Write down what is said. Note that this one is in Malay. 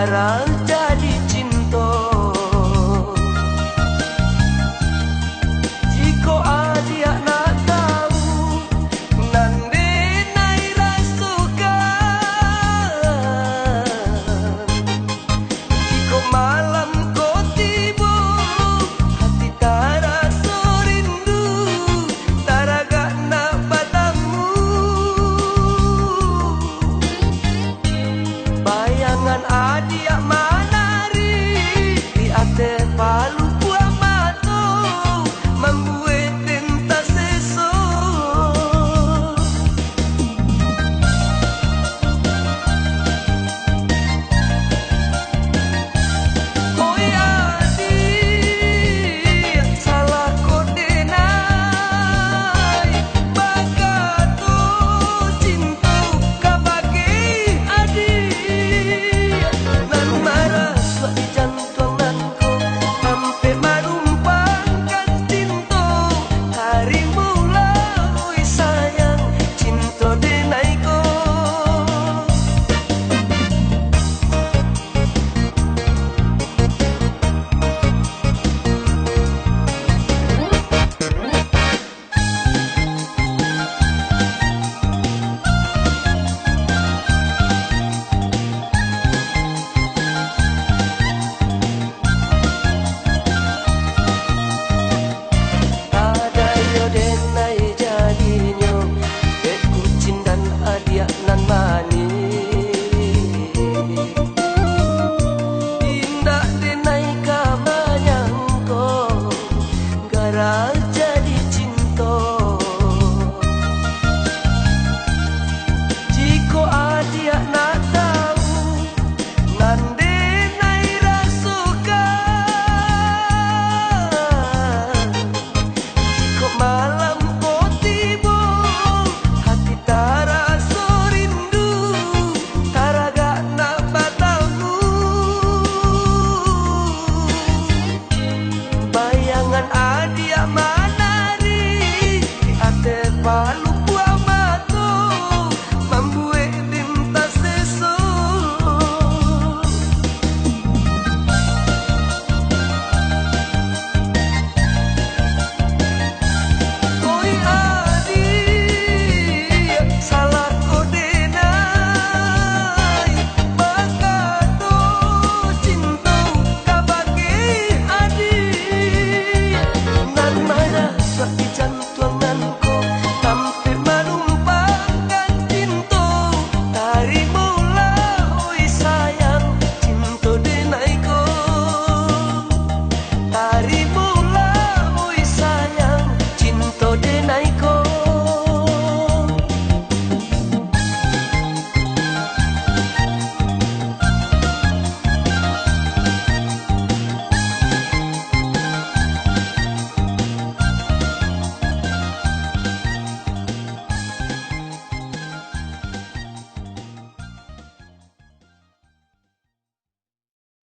gara jadi cinta. Jika adia nak tahu nande nai rasukan, jika malam kau tiba hati terasa rindu, taraga nak padamu. Bayangan adia menari di atas palu buah mata, membuat tinta sesok. Oi adik, salah kau denai, bagato cinta kau bagi adik. Nan marah suat di jantunganku, sampai merumpangkan cinta. Hari mula oi sayang, cinta denai ko. Ada yo denai jadinya, bek kucing dan adia nan mani. Indah denai kamanyangko, gara jadi cinta. Jika adia nak tahu nande